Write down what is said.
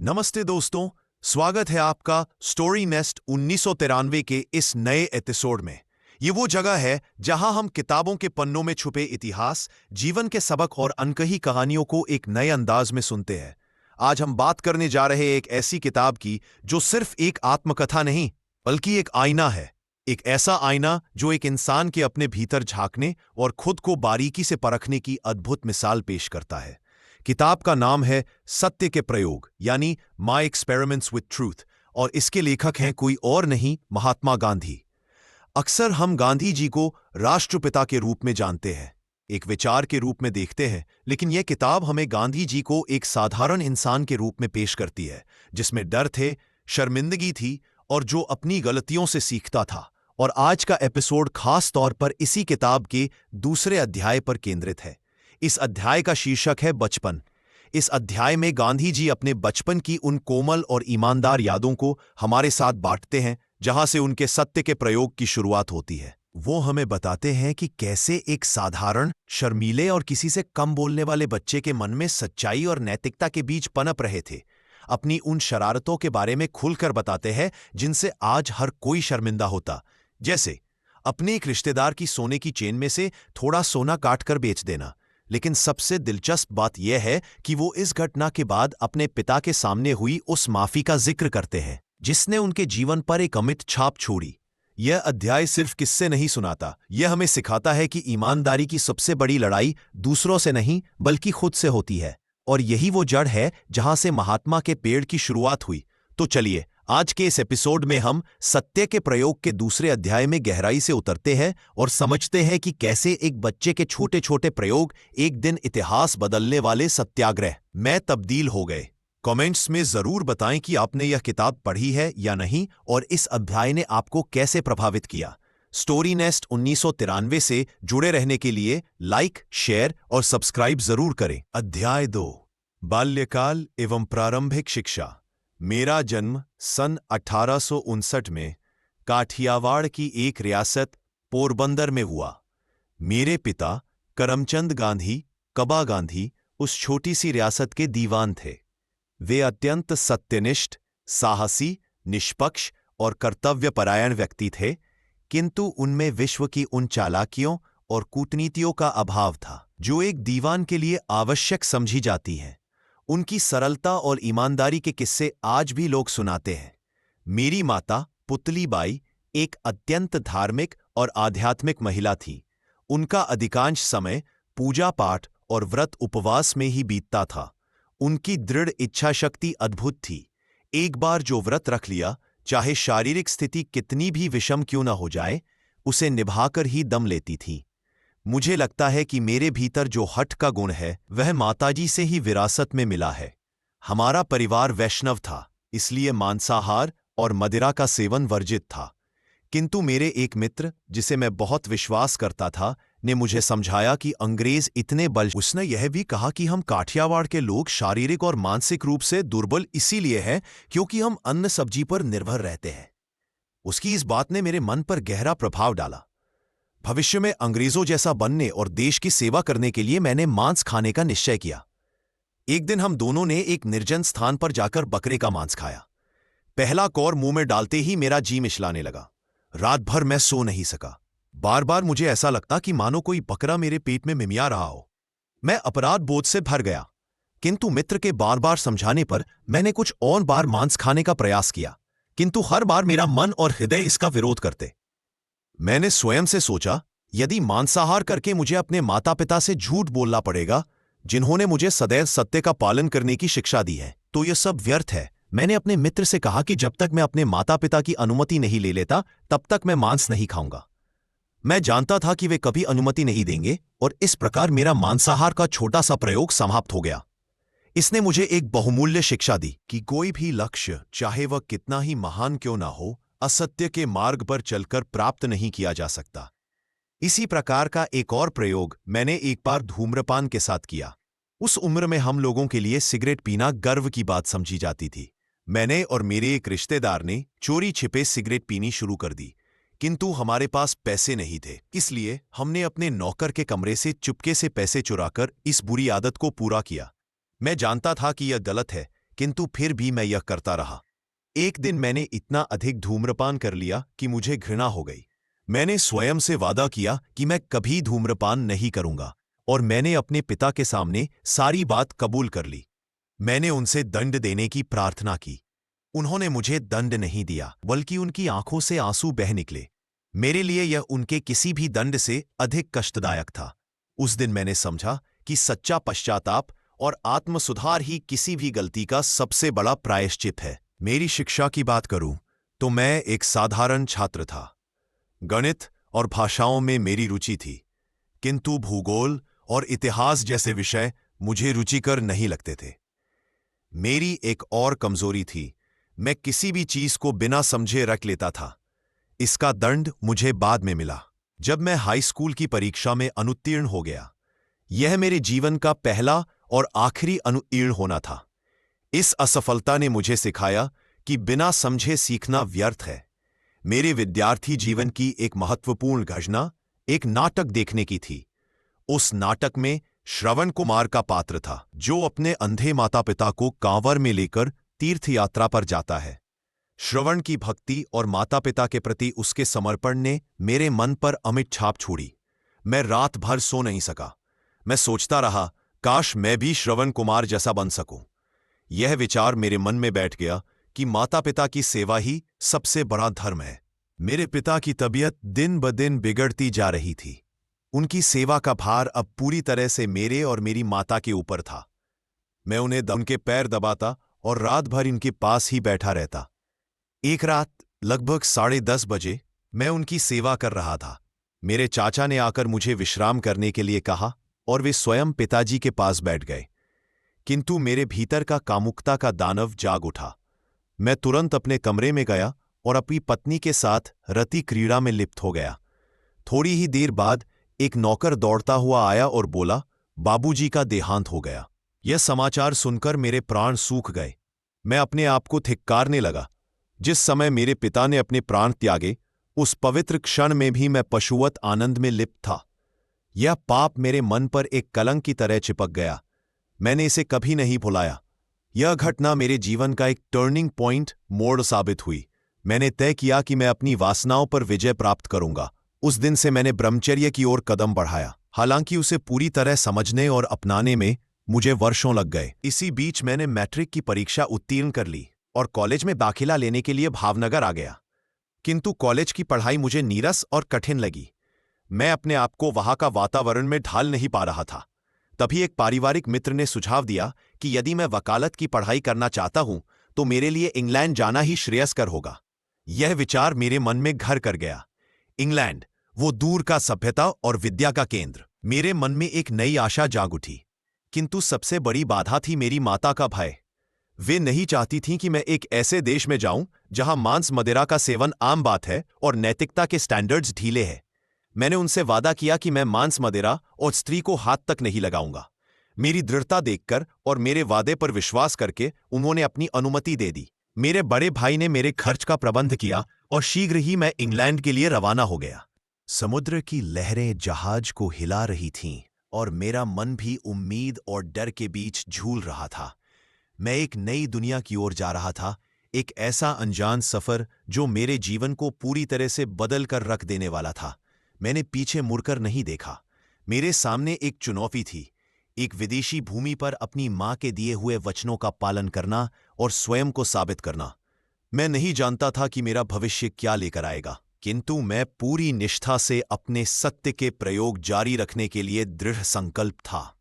नमस्ते दोस्तों, स्वागत है आपका स्टोरी नेस्ट 1993 के इस नए एपिसोड में। ये वो जगह है जहां हम किताबों के पन्नों में छुपे इतिहास, जीवन के सबक और अनकही कहानियों को एक नए अंदाज में सुनते हैं। आज हम बात करने जा रहे एक ऐसी किताब की जो सिर्फ एक आत्मकथा नहीं, बल्कि एक आईना है। एक ऐसा आईना जो एक इंसान के अपने भीतर झांकने और खुद को बारीकी से परखने की अद्भुत मिसाल पेश करता है। किताब का नाम है सत्य के प्रयोग यानी माई एक्सपेरिमेंट्स विथ ट्रूथ, और इसके लेखक हैं कोई और नहीं, महात्मा गांधी। अक्सर हम गांधी जी को राष्ट्रपिता के रूप में जानते हैं, एक विचार के रूप में देखते हैं, लेकिन यह किताब हमें गांधी जी को एक साधारण इंसान के रूप में पेश करती है, जिसमें डर थे, शर्मिंदगी थी और जो अपनी गलतियों से सीखता था। और आज का एपिसोड खास तौर पर इसी किताब के दूसरे अध्याय पर केंद्रित है। इस अध्याय का शीर्षक है बचपन। इस अध्याय में गांधी जी अपने बचपन की उन कोमल और ईमानदार यादों को हमारे साथ बांटते हैं, जहां से उनके सत्य के प्रयोग की शुरुआत होती है। वो हमें बताते हैं कि कैसे एक साधारण, शर्मीले और किसी से कम बोलने वाले बच्चे के मन में सच्चाई और नैतिकता के बीच पनप रहे थे। अपनी उन शरारतों के बारे में खुलकर बताते हैं जिनसे आज हर कोई शर्मिंदा होता, जैसे अपने एक रिश्तेदार की सोने की चेन में से थोड़ा सोना काटकर बेच देना। लेकिन सबसे दिलचस्प बात यह है कि वो इस घटना के बाद अपने पिता के सामने हुई उस माफी का जिक्र करते हैं, जिसने उनके जीवन पर एक अमिट छाप छोड़ी। यह अध्याय सिर्फ किस्से नहीं सुनाता, यह हमें सिखाता है कि ईमानदारी की सबसे बड़ी लड़ाई दूसरों से नहीं बल्कि खुद से होती है, और यही वो जड़ है जहां से महात्मा के पेड़ की शुरुआत हुई। तो चलिए, आज के इस एपिसोड में हम सत्य के प्रयोग के दूसरे अध्याय में गहराई से उतरते हैं और समझते हैं कि कैसे एक बच्चे के छोटे छोटे प्रयोग एक दिन इतिहास बदलने वाले सत्याग्रह में तब्दील हो गए। कमेंट्स में जरूर बताएं कि आपने यह किताब पढ़ी है या नहीं और इस अध्याय ने आपको कैसे प्रभावित किया। स्टोरी नेस्ट 1993 से जुड़े रहने के लिए लाइक, शेयर और सब्सक्राइब जरूर करें। अध्याय 2, बाल्यकाल एवं प्रारंभिक शिक्षा। मेरा जन्म सन 1859 में काठियावाड़ की एक रियासत पोरबंदर में हुआ। मेरे पिता करमचंद गांधी, कबा गांधी, उस छोटी सी रियासत के दीवान थे। वे अत्यंत सत्यनिष्ठ, साहसी, निष्पक्ष और कर्तव्यपरायण व्यक्ति थे, किंतु उनमें विश्व की उन चालाकियों और कूटनीतियों का अभाव था जो एक दीवान के लिए आवश्यक समझी जाती हैं। उनकी सरलता और ईमानदारी के किस्से आज भी लोग सुनाते हैं। मेरी माता पुतली बाई एक अत्यंत धार्मिक और आध्यात्मिक महिला थी। उनका अधिकांश समय पूजा पाठ और व्रत उपवास में ही बीतता था। उनकी दृढ़ इच्छा शक्ति अद्भुत थी। एक बार जो व्रत रख लिया, चाहे शारीरिक स्थिति कितनी भी विषम क्यों न हो जाए, उसे निभाकर ही दम लेती थी। मुझे लगता है कि मेरे भीतर जो हठ का गुण है वह माताजी से ही विरासत में मिला है। हमारा परिवार वैष्णव था, इसलिए मांसाहार और मदिरा का सेवन वर्जित था। किंतु मेरे एक मित्र, जिसे मैं बहुत विश्वास करता था, ने मुझे समझाया कि अंग्रेज इतने बल। उसने यह भी कहा कि हम काठियावाड़ के लोग शारीरिक और मानसिक रूप से दुर्बल इसीलिए हैं क्योंकि हम अन्न सब्जी पर निर्भर रहते हैं। उसकी इस बात ने मेरे मन पर गहरा प्रभाव डाला। भविष्य में अंग्रेजों जैसा बनने और देश की सेवा करने के लिए मैंने मांस खाने का निश्चय किया। एक दिन हम दोनों ने एक निर्जन स्थान पर जाकर बकरे का मांस खाया। पहला कौर मुंह में डालते ही मेरा जी मिचलाने लगा। रात भर मैं सो नहीं सका। बार बार मुझे ऐसा लगता कि मानो कोई बकरा मेरे पेट में मिमिया रहा हो। मैं अपराध बोध से भर गया, किंतु मित्र के बार बार समझाने पर मैंने कुछ और बार मांस खाने का प्रयास किया, किंतु हर बार मेरा मन और हृदय इसका विरोध करते। मैंने स्वयं से सोचा, यदि मांसाहार करके मुझे अपने माता पिता से झूठ बोलना पड़ेगा, जिन्होंने मुझे सदैव सत्य का पालन करने की शिक्षा दी है, तो यह सब व्यर्थ है। मैंने अपने मित्र से कहा कि जब तक मैं अपने माता पिता की अनुमति नहीं ले लेता, तब तक मैं मांस नहीं खाऊंगा। मैं जानता था कि वे कभी अनुमति नहीं देंगे, और इस प्रकार मेरा मांसाहार का छोटा सा प्रयोग समाप्त हो गया। इसने मुझे एक बहुमूल्य शिक्षा दी कि कोई भी लक्ष्य, चाहे वह कितना ही महान क्यों ना हो, असत्य के मार्ग पर चलकर प्राप्त नहीं किया जा सकता। इसी प्रकार का एक और प्रयोग मैंने एक बार धूम्रपान के साथ किया। उस उम्र में हम लोगों के लिए सिगरेट पीना गर्व की बात समझी जाती थी। मैंने और मेरे एक रिश्तेदार ने चोरी छिपे सिगरेट पीनी शुरू कर दी, किंतु हमारे पास पैसे नहीं थे, इसलिए हमने अपने नौकर के कमरे से चुपके से पैसे चुराकर इस बुरी आदत को पूरा किया। मैं जानता था कि यह गलत है, किंतु फिर भी मैं यह करता रहा। एक दिन मैंने इतना अधिक धूम्रपान कर लिया कि मुझे घृणा हो गई। मैंने स्वयं से वादा किया कि मैं कभी धूम्रपान नहीं करूंगा, और मैंने अपने पिता के सामने सारी बात कबूल कर ली। मैंने उनसे दंड देने की प्रार्थना की। उन्होंने मुझे दंड नहीं दिया, बल्कि उनकी आंखों से आंसू बह निकले। मेरे लिए यह उनके किसी भी दंड से अधिक कष्टदायक था। उस दिन मैंने समझा कि सच्चा पश्चाताप और आत्मसुधार ही किसी भी गलती का सबसे बड़ा प्रायश्चित है। मेरी शिक्षा की बात करूं तो मैं एक साधारण छात्र था। गणित और भाषाओं में मेरी रुचि थी, किंतु भूगोल और इतिहास जैसे विषय मुझे रुचिकर नहीं लगते थे। मेरी एक और कमजोरी थी, मैं किसी भी चीज को बिना समझे रख लेता था। इसका दंड मुझे बाद में मिला, जब मैं हाई स्कूल की परीक्षा में अनुत्तीर्ण हो गया। यह मेरे जीवन का पहला और आखिरी अनुत्तीर्ण होना था। इस असफलता ने मुझे सिखाया कि बिना समझे सीखना व्यर्थ है। मेरे विद्यार्थी जीवन की एक महत्वपूर्ण घटना एक नाटक देखने की थी। उस नाटक में श्रवण कुमार का पात्र था, जो अपने अंधे माता पिता को कांवर में लेकर तीर्थ यात्रा पर जाता है। श्रवण की भक्ति और माता पिता के प्रति उसके समर्पण ने मेरे मन पर अमिट छाप छोड़ी। मैं रात भर सो नहीं सका। मैं सोचता रहा, काश मैं भी श्रवण कुमार जैसा बन सकूं। यह विचार मेरे मन में बैठ गया कि माता पिता की सेवा ही सबसे बड़ा धर्म है। मेरे पिता की तबीयत दिन ब दिन बिगड़ती जा रही थी। उनकी सेवा का भार अब पूरी तरह से मेरे और मेरी माता के ऊपर था। मैं उन्हें उनके पैर दबाता और रात भर इनके पास ही बैठा रहता। एक रात लगभग 10:30 बजे मैं उनकी सेवा कर रहा था। मेरे चाचा ने आकर मुझे विश्राम करने के लिए कहा और वे स्वयं पिताजी के पास बैठ गए। किंतु मेरे भीतर का कामुकता का दानव जाग उठा। मैं तुरंत अपने कमरे में गया और अपनी पत्नी के साथ रति क्रीड़ा में लिप्त हो गया। थोड़ी ही देर बाद एक नौकर दौड़ता हुआ आया और बोला, बाबूजी का देहांत हो गया। यह समाचार सुनकर मेरे प्राण सूख गए। मैं अपने आप को धिक्कारने लगा। जिस समय मेरे पिता ने अपने प्राण त्यागे, उस पवित्र क्षण में भी मैं पशुवत आनंद में लिप्त था। यह पाप मेरे मन पर एक कलंक की तरह चिपक गया। मैंने इसे कभी नहीं भुलाया। यह घटना मेरे जीवन का एक टर्निंग पॉइंट मोड़ साबित हुई। मैंने तय किया कि मैं अपनी वासनाओं पर विजय प्राप्त करूंगा। उस दिन से मैंने ब्रह्मचर्य की ओर कदम बढ़ाया। हालांकि उसे पूरी तरह समझने और अपनाने में मुझे वर्षों लग गए। इसी बीच मैंने मैट्रिक की परीक्षा उत्तीर्ण कर ली और कॉलेज में दाखिला लेने के लिए भावनगर आ गया। किंतु कॉलेज की पढ़ाई मुझे नीरस और कठिन लगी। मैं अपने आप को वहां का वातावरण में ढाल नहीं पा रहा था। तभी एक पारिवारिक मित्र ने सुझाव दिया कि यदि मैं वकालत की पढ़ाई करना चाहता हूं तो मेरे लिए इंग्लैंड जाना ही श्रेयस्कर होगा। यह विचार मेरे मन में घर कर गया। इंग्लैंड, वो दूर का सभ्यता और विद्या का केंद्र। मेरे मन में एक नई आशा जाग उठी। किंतु सबसे बड़ी बाधा थी मेरी माता का भय। वे नहीं चाहती थीं कि मैं एक ऐसे देश में जाऊं जहां मांस मदिरा का सेवन आम बात है और नैतिकता के स्टैंडर्ड्स ढीले हैं। मैंने उनसे वादा किया कि मैं मांस मदिरा और स्त्री को हाथ तक नहीं लगाऊंगा। मेरी दृढ़ता देखकर और मेरे वादे पर विश्वास करके उन्होंने अपनी अनुमति दे दी। मेरे बड़े भाई ने मेरे खर्च का प्रबंध किया और शीघ्र ही मैं इंग्लैंड के लिए रवाना हो गया। समुद्र की लहरें जहाज को हिला रही थीं और मेरा मन भी उम्मीद और डर के बीच झूल रहा था। मैं एक नई दुनिया की ओर जा रहा था, एक ऐसा अनजान सफर जो मेरे जीवन को पूरी तरह से बदल कर रख देने वाला था। मैंने पीछे मुड़कर नहीं देखा। मेरे सामने एक चुनौती थी, एक विदेशी भूमि पर अपनी मां के दिए हुए वचनों का पालन करना और स्वयं को साबित करना। मैं नहीं जानता था कि मेरा भविष्य क्या लेकर आएगा, किंतु मैं पूरी निष्ठा से अपने सत्य के प्रयोग जारी रखने के लिए दृढ़ संकल्प था।